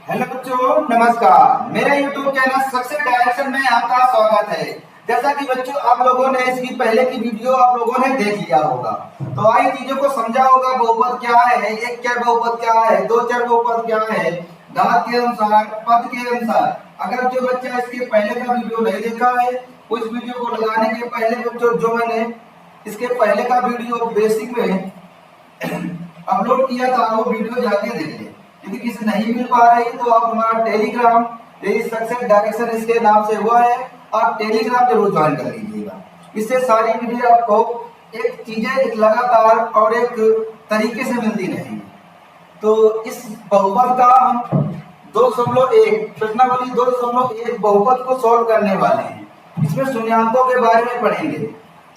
Hello बच्चों, नमस्कार। मेरे YouTube चैनल सक्सेस डायरेक्शन में आपका स्वागत है। जैसा कि बच्चों आप लोगों ने इसकी पहले की वीडियो आप लोगों ने देख लिया होगा, तो आई चीजों को समझा होगा। बहुपद क्या है, एक चर बहुपद क्या है, दो चर बहुपद क्या है, घात के अनुसार, पद के अनुसार। अगर जो बच्चा इसके पहले का वीडियो नहीं देखा है, उस वीडियो को लगाने के पहले बच्चों जो मैंने इसके पहले का वीडियो बेसिक में अपलोड किया था वो वीडियो जाके देख ले। यदि किसी नहीं मिल पा रही तो आप हमारा टेलीग्राम सक्सेस डायरेक्शन इसके नाम से हुआ है, आप टेलीग्राम जरूर ज्वाइन कर लीजिएगा। इससे सारी वीडियो आपको एक चीजें एक लगातार और एक तरीके से मिलती रहेंगी। तो इस बहुपद का हम 2.1 प्रश्नावली 2.1 बहुपद को सॉल्व करने वाले हैं। इसमें शून्यांकों के बारे में पढ़ेंगे।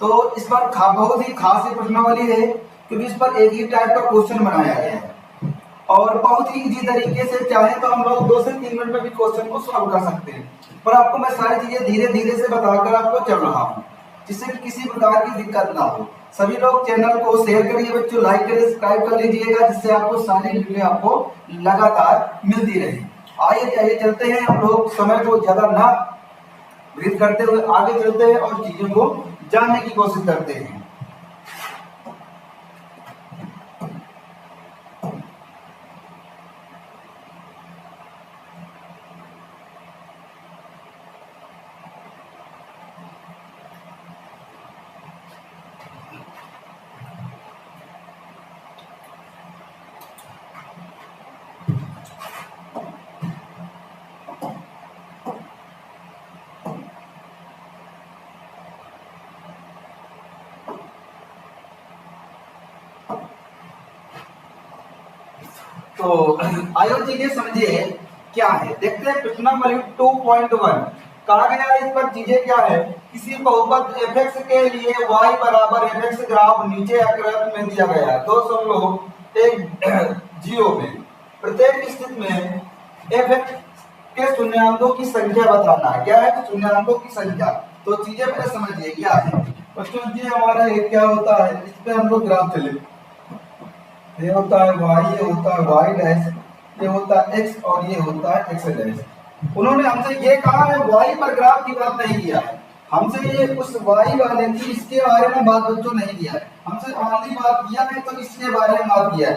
तो इस पर बहुत ही खास प्रश्नावली है, क्योंकि इस पर एक ही टाइप का क्वेश्चन बनाया गया है और बहुत ही इजी तरीके से चाहे तो हम लोग 2 से 3 मिनट में भी क्वेश्चन को सॉल्व कर सकते हैं। पर आपको मैं सारी चीजें धीरे धीरे से बताकर आपको चल रहा हूँ, जिससे कि किसी प्रकार की दिक्कत ना हो। सभी लोग चैनल को शेयर करिए बच्चों, लाइक करिए, सब्सक्राइब कर लीजिएगा, जिससे आपको सारी वीडियो आपको लगातार मिलती रहे। आइए चलते हैं, हम लोग समय को ज्यादा ना वृद्ध करते हुए आगे चलते हैं और चीजों को जानने की कोशिश करते हैं। तो आयो चीजें समझिए क्या है, देखते हैं। प्रश्नावली 2.1 कहा गया है। इस पर चीजें क्या है, किसी बहुपद fx के लिए y बराबर fx ग्राफ नीचे आकृति में दिया गया है 2.10 में। प्रत्येक स्थिति में fx के शून्यांकों की संख्या बताना है। क्या है, शून्यांकों की संख्या। तो चीजें पहले समझिए क्या है बच्चों। ये हमारा एक क्या होता है, इस पे हम लोग ग्राफ चले, ये होता है y, ये होता है y डैश, ये होता है x और ये होता है x डैश। उन्होंने हमसे ये कहा है, y पर ग्राफ की बात नहीं किया है हमसे। ये उस y वाले की इसके बारे में बात बच्चों नहीं किया है हमसे, ऑनली बात किया है तो इसके बारे में बात किया है।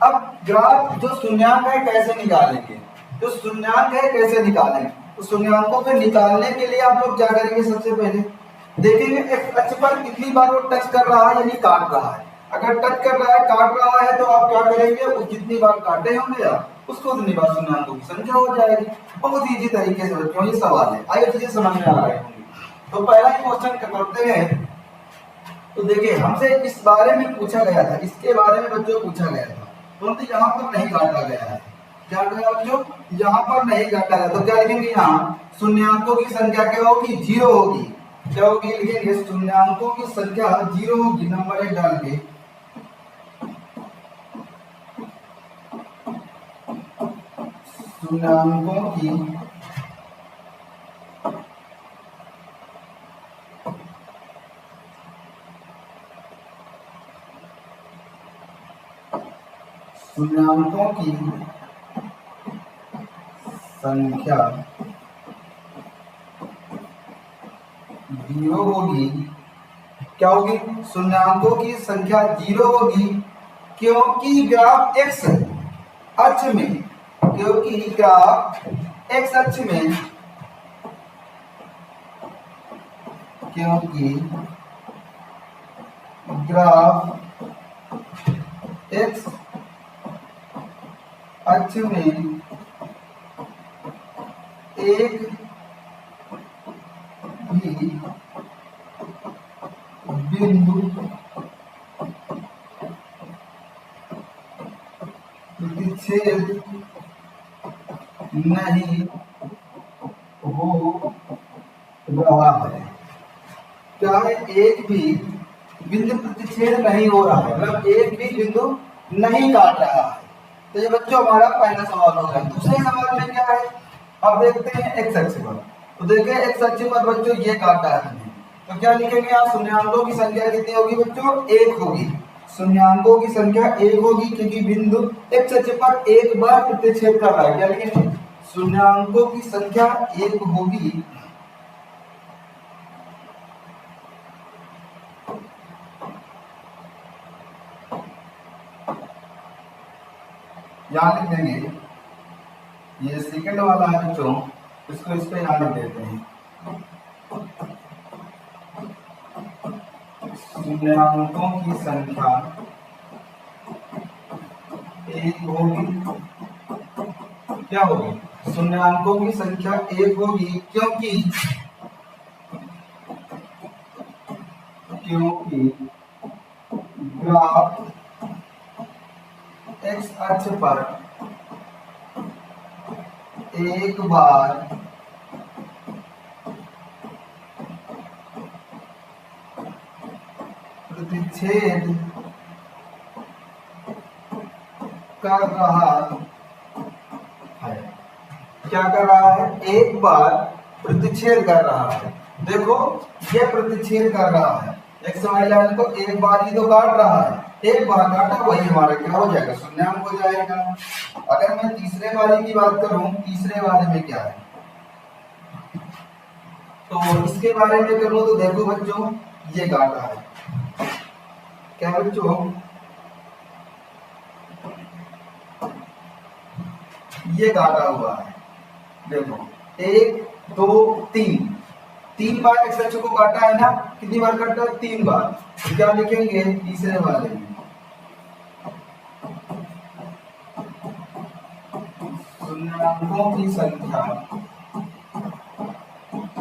अब ग्राफ जो शून्यांक है कैसे निकालेंगे, जो शून्यांक है कैसे निकालेंगे, तो शून्यांकों को निकालने के लिए आप लोग क्या करेंगे, सबसे पहले देखेंगे x अक्ष पर कितनी बार वो टच कर रहा है यानी काट रहा है। अगर टच कर रहा है, काट रहा है, तो आप क्या करेंगे, वो जितनी बार काटे होंगे आप उसको उतनी बार शून्यांकों की संख्या हो जाएगी। बहुत इजी तरीके से बच्चों ये सवाल है, आइए चीजें समझ में आ रही होंगी। तो पहला ही क्वेश्चन करते हैं। तो देखिए हमसे इस बारे में पूछा गया था, इसके बारे में बच्चों पूछा गया था, परंतु तो यहाँ पर नहीं काटा गया है। क्या गया बच्चों, यहाँ पर नहीं काटा गया। तो क्या लिखेंगे, यहाँ शून्यांकों की संख्या क्या होगी, 0 होगी। क्या होगी, लिखेंगे शून्यांकों की संख्या 0 होगी, नंबर 1 डाल के। शून्यांकों की संख्या 0 होगी। क्या होगी, शून्यांकों की संख्या 0 होगी, क्योंकि ग्राफ x अक्ष में, क्योंकि ग्राफ x अक्ष में, क्योंकि ग्राफ x अक्ष में एक भी बिंदु प्रतिच्छेद नहीं हो रहा है। क्या है, एक भी बिंदु प्रतिच्छेद नहीं हो रहा है, मतलब एक भी बिंदु नहीं काट रहा है। तो ये बच्चों हमारा पहला सवाल होगा। दूसरे सवाल में क्या है, अब देखते हैं एक्स अक्ष पर। तो देखिए एक्स अक्ष पर बच्चों ये काटा है, तो क्या लिखेंगे, आप शून्यांकों की संख्या कितनी होगी बच्चों, 1 होगी। शून्यांकों की संख्या एक होगी क्योंकि बिंदु x अक्ष पर एक बार प्रतिच्छेद कर रहा है। क्या लिखेंगे? शून्यांकों की संख्या एक होगी यहां लिख देंगे, ये सेकंड वाला है बच्चों, इसको इस पे यहां लिख देते हैं। शून्यांकों की संख्या एक होगी, क्या होगी? शून्यांकों की संख्या एक होगी क्योंकि ग्राफ एक्स अक्ष पर एक बार प्रतिच्छेद कर रहा है। क्या कर रहा है? एक बार प्रतिच्छेद कर रहा है। देखो ये प्रतिच्छेद कर रहा है, एक्स वाई लाइन को एक बार ही तो काट रहा है, एक बार काटा वही हमारा क्या हो जाएगा? शून्यांक हो जाएगा। अगर मैं तीसरे वाले की बात करूं, तीसरे वाले में क्या है तो इसके बारे में करूं तो देखो बच्चों, ये काटा है, क्या बच्चों? ये काटा हुआ है। देखो एक दो तीन, तीन बार एक्स अक्ष को काटा है ना, कितनी बार काटा? तीन बार। तो क्या लिखेंगे तीसरे वाले में? शून्यांकों की संख्या,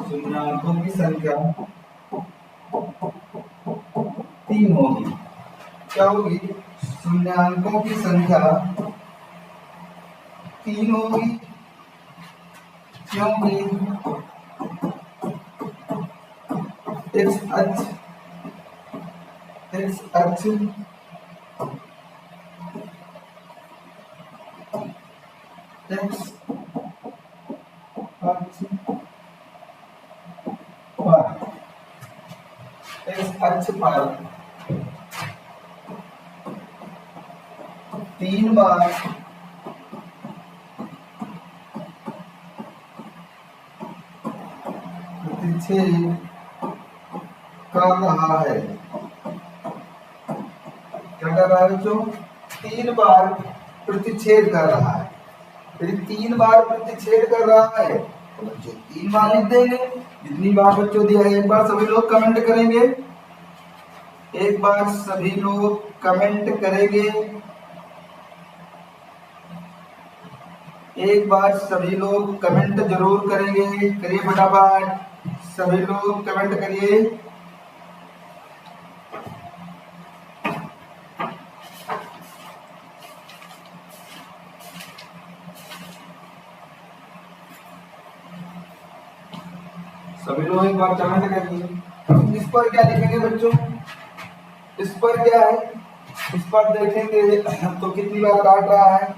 शून्यांकों की संख्या तीन होगी। क्या होगी? शून्यांकों की संख्या तीन होगी क्योंकि एक्स अक्ष पर तीन बार प्रतिच्छेद कर रहा है। क्या कर रहा है बच्चों? तीन बार प्रतिच्छेद कर रहा है। फिर तीन बार प्रतिच्छेद कर रहा है तो बच्चों तीन बार लिख देंगे, जितनी बार बच्चों दिया है। एक बार सभी लोग कमेंट करेंगे, एक बार सभी लोग कमेंट करेंगे, एक बार सभी लोग कमेंट जरूर करेंगे। करिए फटाफट, सभी लोग कमेंट करिए। सभी लोग एक बार कमेंट करिए। इस पर क्या लिखेंगे बच्चों? इस पर क्या है? इस पर देखेंगे तो कितनी बार काट रहा है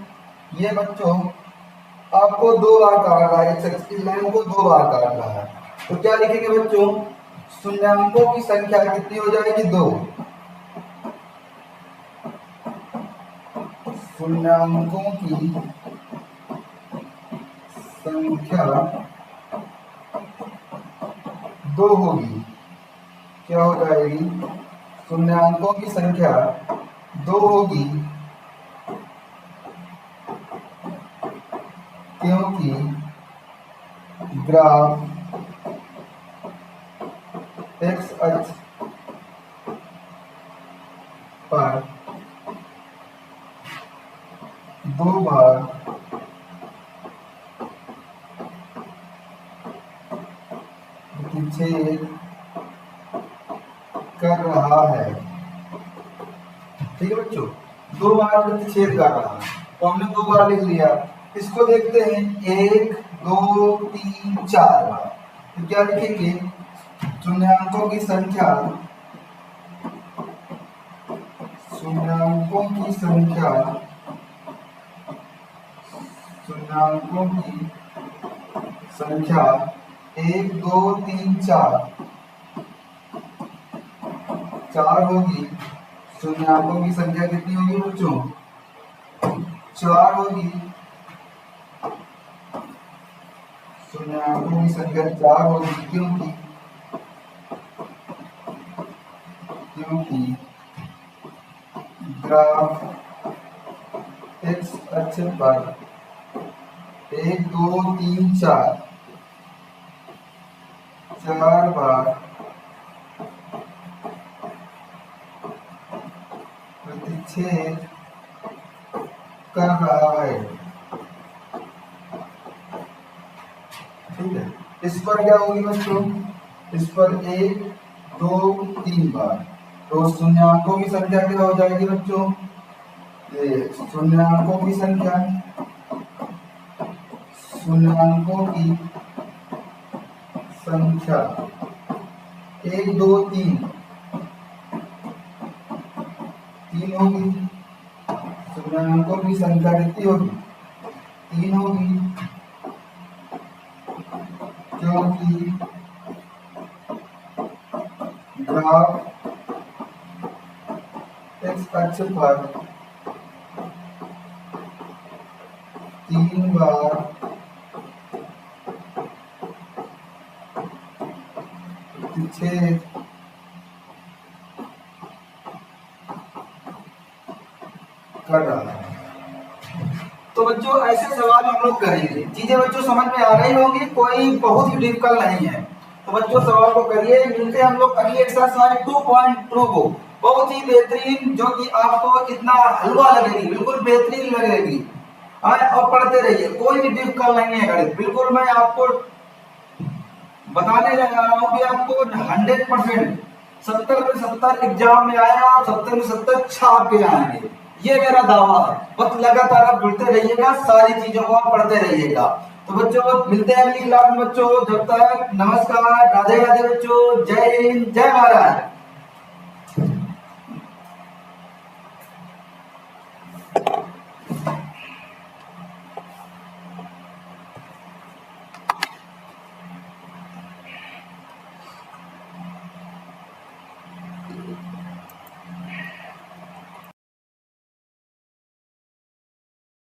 ये बच्चों? आपको दो बार काट रहा है, इस लाइन को दो बार काट रहा है। तो क्या लिखेंगे बच्चों? शून्यांकों की संख्या कितनी हो जाएगी? दो। शून्यांकों की संख्या दो होगी। क्या हो जाएगी? शून्यांकों की संख्या दो होगी क्योंकि ग्राफ एक्स अक्ष पर दो बार प्रतिच्छेद कर रहा है। ठीक है बच्चों, दो बार प्रतिच्छेद कर रहा है तो हमने दो बार लिख लिया। इसको देखते हैं, एक दो तीन चार बार। तो क्या लिखेंगे? शून्यांकों की संख्या, शून्यांकों की संख्या, शून्यांकों की संख्या एक दो तीन चार, चार होगी। शून्याकों की संख्या कितनी होगी बच्चों? 4 होगी। शून्याकों की संख्या 4 होगी क्योंकि ग्राफ एक्स अक्ष पर 1 2 3 4 बार प्रतिच्छेद कर रहा है। ठीक है, इस पर क्या होगी बच्चों? इस पर 1 2 3 बार, तो शून्याकों की संख्या क्या हो जाएगी बच्चों? ये शून्याकों की संख्या 1 2 3 3 होगी। शून्याकों की संख्या कितनी होगी? 3 होगी क्योंकि ग्राफ एक्स अक्ष पर 3 बार प्रतिच्छेद कर रहा है। तो बच्चों ऐसे सवाल हम लोग करेंगे। चीजें बच्चों समझ में आ रही होंगी, कोई बहुत ही डिफिकल्ट नहीं है। तो बच्चों सवाल को करिए। मिलते हैं हम लोग अगली एक्सरसाइज 2.2 को, बहुत ही बेहतरीन, जो कि आपको इतना हलवा लगेगी, बिल्कुल बेहतरीन लगेगी। और पढ़ते रहिए, कोई भी डिफिकल्ट नहीं है गणित, बिल्कुल मैं आपको बताने जा रहा हूँ कि आपको 100% 70 में 70 एग्जाम में आएगा, आप 70 में 70 छाप के आएंगे, ये मेरा दावा है। बस लगातार आप जुड़ते रहिएगा, सारी चीजों को आप पढ़ते रहिएगा। तो बच्चों मिलते हैं अगली क्लास में बच्चों, जब तक नमस्कार, राधे राधे बच्चों, जय हिंद, जय भारत।